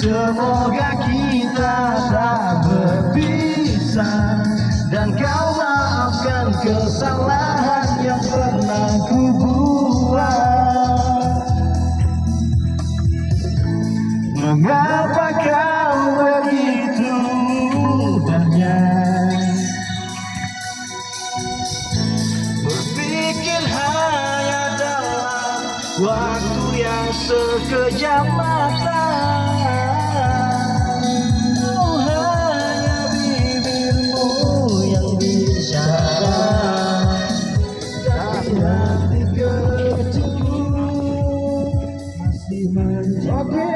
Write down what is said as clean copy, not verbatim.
Semoga kita tak berpisah, dan kau maafkan kesalahan yang pernah ku buat. Mengapa kau begitu mudahnya berpikir hanya dalam waktu yang sekejap mata? Oh, hanya bibirmu yang bicara, tapi hati kecilku masih menjaga.